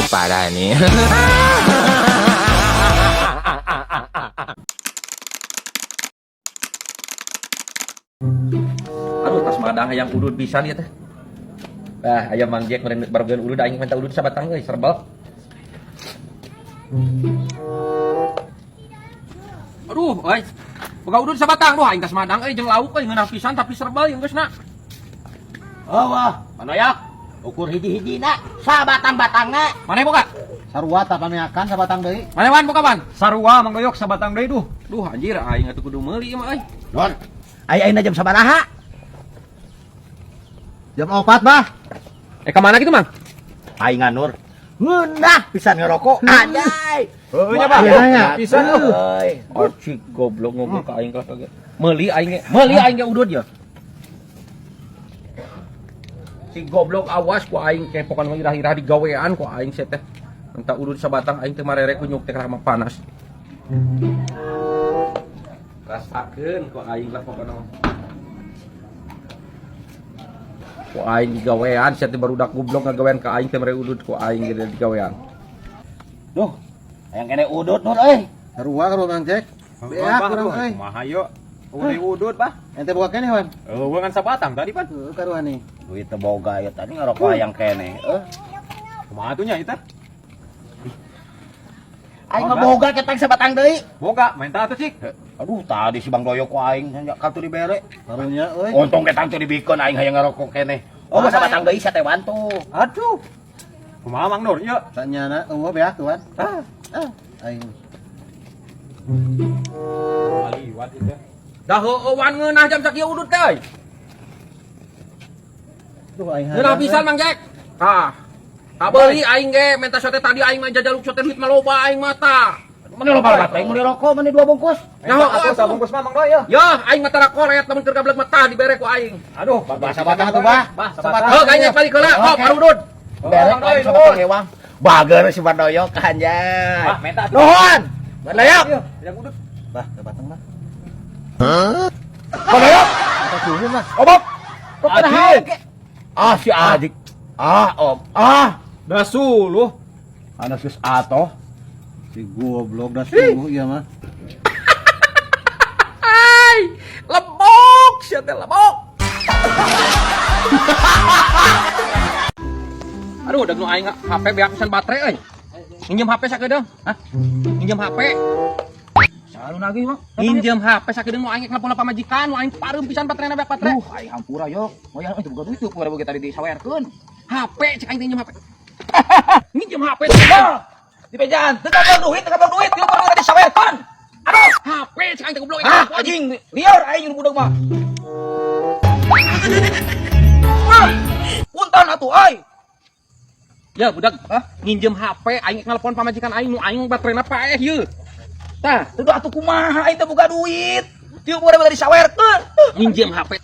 parah nih. Aduh, tas madang hayang udud bisa lihat teh. Ayam Mang Jack barugan udud aing minta udud sabatang euy serbal. Aduh, euy. Boga udud sabatang doh aing tas madang euy jeung lauk euy ngeunah pisan tapi serbal yang geusna. Oh wah, Manoyak, ukur hiji-hijina sabatang-batangna. maneh boga? Sarua tak pameakan sabatang deui. Maneh wan boga wan? Sarua Mang Doyok sabatang deui duh. Duh anjir aing atuh kudu meuli ieu mah euy. Non. Ayeuna jam sabaraha? Jam 4, Bah. Ka mana gitu, Mang? Aing Nur. Ngeunah pisan ngerokok. Anjay. Heuh nya Bah. Pisan euy. Arcik goblok ngomong ka aing kagak. Meuli aing ge udud ya. Si goblok awas ku aing kepokan mah irah-irah di gawean ku aing teh. Minta udud sabatang aing teh marere ku nyuk teh mah panas. Rasakeun ku aing lah pokona. Ku aing di gawean sia teh barudak goblok ngagawean ka aing teh mere udud ku aing ge di gawean. Duh, yang kene udut Nur euy. Sarua karo Mang Jack. Beak kurang euy. Kumaha yo? Uli udut Bah. Ente boga kene wan. Eueuh ngan sabatang tadi pan. Heuh karuan nih. Duit teu boga ya tadi ngerokok yang kene. Kumaha tuh nya eta? Aing mah boga ketang sabatang deui. Boga, main tah atuh cik. Aduh, tadi si Bang Doyok ku aing nya kartu dibere. Karunya euy. Untung ketang teu dibikeun aing hayang ngerokok kene. Oh, sabatang deui sia teh bantu. Aduh. Kumaha Mang Nur ieu? Sanyana eueuh beak tuan. Aing. Liwat itu. Dah heueuh wan ngeunah jam sakieu udud teh euy. Duh aing. Ngeunah pisan Mang Jack. Beuli aing ge menta sote tadi aing mah jajaluk sote duit mah loba aing mah tah. Mana lo balat aing meuli rokok mana 2 bungkus. Nah, Aku sabungkus mah Mang Doy ya. Ya, aing mah tara koret lamun keur gablek mah tah dibere ku aing. Aduh, Sabatang atuh bah. Sabatang. Heuh kayaknya balik heula, hop arudud. Bere Bang Doy, aing sabatang hewang. Bager si Bang Doyok anjay. Bah, minta atuh. Nuhun. Bandayap. Tidak udut. Bah, sabatang bah. Bang Doyok. Kita suhun mah. Obok. Kok pada hauk ke? Si adik. Om. Dah suluh. Anak sus atoh. Si goblok dah suluh ieu mah. Ai, lebok, sia teh lebok. Aduh, udah nu aing HP beak pisan baterai euy. Minjem HP sakedeung. Hah? Minjem HP. Salu lagi mah. Minjem HP sakedeung nu aing nelpon pamajikan, nu aing pareuh pisan baterena beak baterai. Aing hampura yok. Moyang itu boga duit tuh boga tadi disawerkeun. HP cek aing minjem HP. Minjem HP. Di pejaan, teu duit, teu duit, ieu baru tadi sawerkeun. Aduh, HP cek aing teh goblok. Anjing, liar aing budak mah. Punten atuh ai. Ya budak, nginjem HP aing nelpon pamajikan aing nu aing baterena paeh ieu. Tah, Teu atuh kumaha aing teh boga duit. Ieu baru tadi sawerkeun. nginjem HP.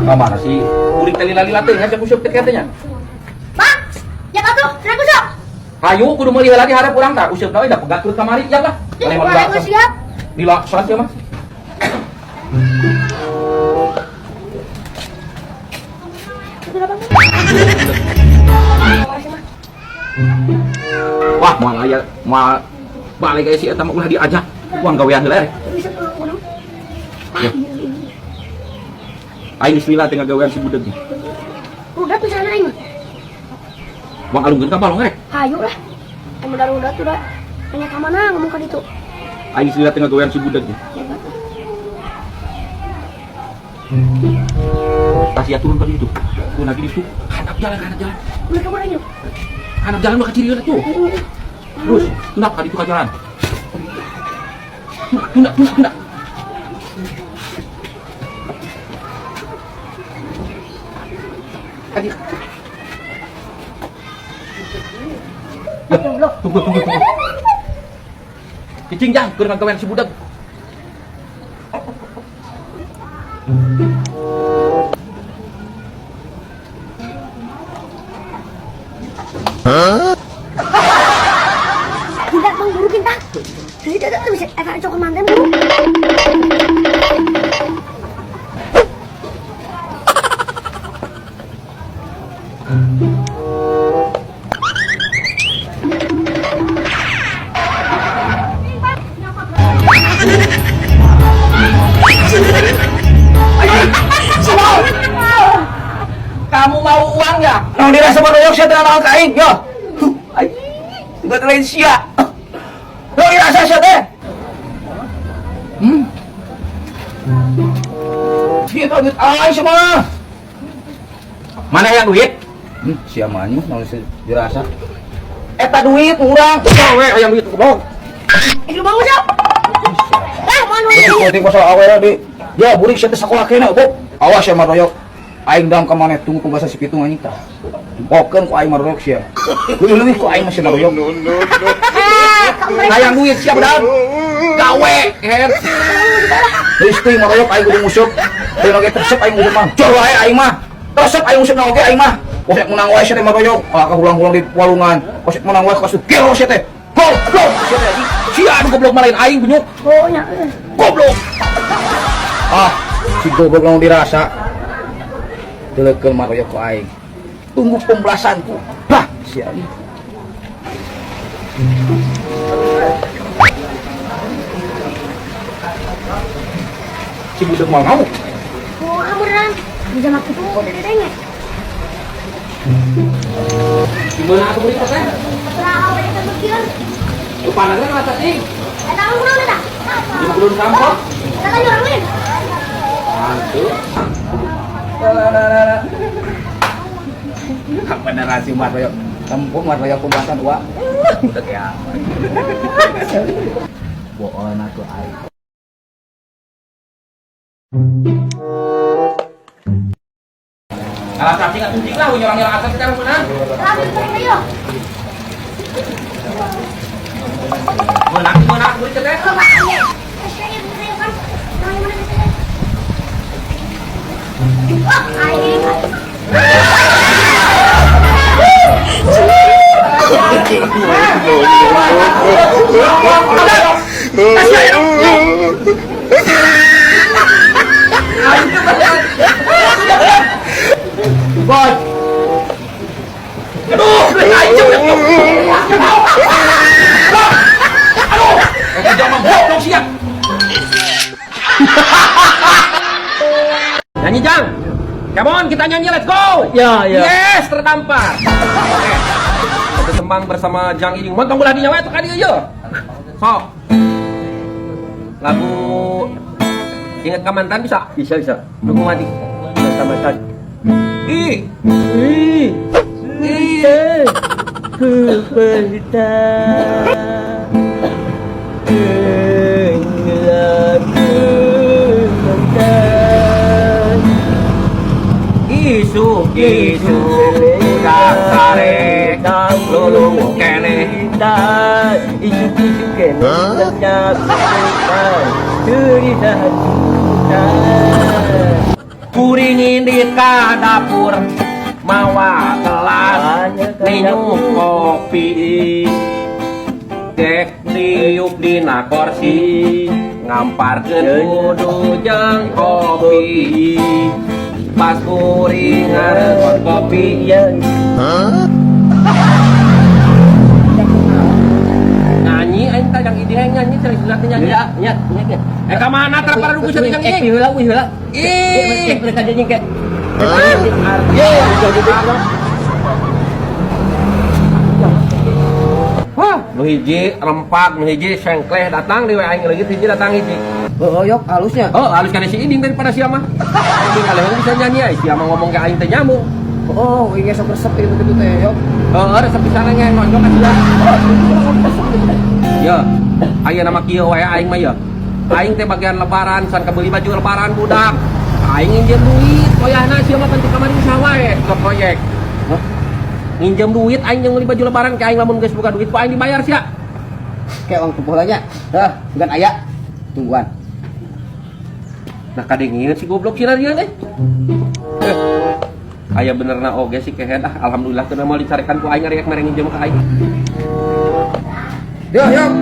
Kamana sih? Uring teh lila-lila teh ngajak useup teh katanya. Bang, ya atuh, cenah kusuk. Hayu kudu meuli lagi hareup urang tah useup teh da pegakeun kamari ya lah. Jadi kurang geus siap. Lila salat ya mah. Wah, moal aya moal balik aya si eta mah ulah diajak. Uang gawean heula. Bisa kurang. Aing geus lila teh ngagawean si budeug. Udah pisan aing. Wang alungkeun ka balong rek. Hayu lah. Anu udah tuh dah. Tanya ka mana ngomong ka ditu. Aing geus lila teh ngagawean si budeug. Tasya turun ke situ. Turun lagi di situ. Handap jalan. Mereka mana yuk? Handap jalan mah kecil tuh. Terus, tundap ka ditu ka jalan. Tundap. Kadi. Tunggu. Cicing jang, keur ngagawean si budak. Tidak bang buru kita. Tidak bisa. Akan cokot mantan buru. sama royok siya teh anak kain, yo. Ay, enggak lain sia. Lo rasa siya teh? Siapa duit ay semua? Mana yang duit? Siapa nih mau dirasa? Eta duit urang. Gawe aya duit goblok. Lu bangun siap. Mana Penting pasal awalnya di. Ya, burik siya teh sakola kena, Bob. Awas ya maroyok. Aing dam ka maneh tunggu pembahasa si pitung anjing tah. Bokeun ku aing maroyok sia. Leuwih ku aing masih maroyok. Hayang duit siap dan gawe head. Geus teuing maroyok aing kudu musuh. Teu oge tersep aing musuh mah. Jor wae aing mah. Tersep aing musuh oge aing mah. Posek menang wae sia teh maroyok. Ah kahulang-hulang di walungan. Posek menang wae kasut gelo sia teh. Goblok sia teh anjing. Sia anu goblok malain aing bunyuk. Oh nya. Goblok. Ah, si goblok langsung dirasa. Delekeun maroyok ku aing. Tunggu pembalasanku. Bah, sia anjing. Si budak mau ngamuk. Oh kamu dan. Bisa makin tuh udah dedengnya. Gimana aku beli teh? Terang apa itu berkian? Lupa nang rasa sih. Ada kamu udah dah. Di belum sampah. Kata orang lain. Mantul. Beneran si maroyok. Kampung maroyok pembahasan tua. Budak ya. Boon aku aing. Alas kaki nggak tunjuk lah, nyerang-nyerang atas sekarang mana? Kamu itu ayo. Mana aku beli teh? Kalau makanya. Saya bisa kan. Yang mana bisa? Wah, ayo. Bos. Aduh, aja. Aduh, jangan goblok siap. Nyanyi Jang. Come on, kita nyanyi, let's go. Ya, ya. Yes, terdampar. Oke. Kita tembang bersama Jang Iing. Montong belah di nyawa itu kan dia. Sok. Lagu Ingat ke Mantan bisa? Bisa. Dukung mati. Sama mantan. Ih. Ku berita lagu mantan. Isu udah sare lulu kene Isu kene lenyap cerita cinta. kuringin di ka dapur mawa kelas ninyuk kopi dek diuk dina kursi ngamparkeun kudu jeung kopi pas kuring ngareukot kopi yang nyanyi aing teh jang idih nyanyi cari sudah nyanyi nya ka mana terpara dugu seueur jang idih heula ih mereka jadi kayak wah nu hiji rempak nu hiji sengkleh datang di aing leungit hiji datang hiji Yok halusnya. oh halus kana si Iding daripada si Ama Iding kalian bisa nyanyi ay si Ama ngomong ke aing teh nyamuk Oh, ini sok resep itu gitu teh, Yok. resep pisan ge nonjok ka sia ya aya nama kieu wae aing mah ya aing teh bagian lebaran san kabeli baju lebaran budak aing nginjem duit koyahna sia mah penting kamari usaha wae ke proyek nginjem duit aing yang beli baju lebaran ke aing lamun geus buka duit ku aing dibayar sia Kayak uang tumpul aja. Dah, bukan aya. Tungguan. nah kadengin si goblok sih dia teh aya benerna oge si kehead alhamdulillah teu mau dicarekan ku aing rek mere nginjem ka aing Yo, Yok.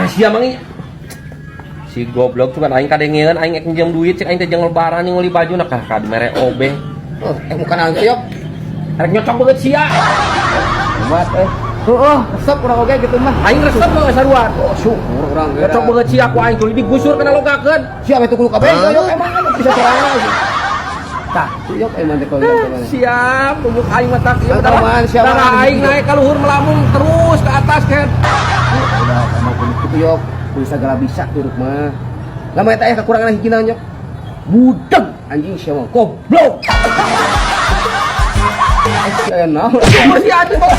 sia mangi si goblok cuman aing kadengeun aing ek nginjem duit cek aing teh jeung lebaran yang beli baju nah ka mere obeh Oh, bukan angke, Yok. rek nyocok beut sia Umat, resep kurang oge gitu mah. aing resep we saruan Oh, syukur urang ge. nyocok beut sia ku aing tuluy digusur kana logakeun Siapa itu kudu kabeh, Yok emang bisa sorangan. Tah, tuyok emang teh kalau gimana? Siap, bubuk aing mata kieu Tang taman, siap, Darah man. aing naik ka luhur melambung terus ke atas kan. Udah, emang kudu tuyok, kudu segala bisa turut mah. Lama eta aya kekurangan hiji naon nyok. Budeg anjing sia mah goblok. Sia naon? Bersih hati bos.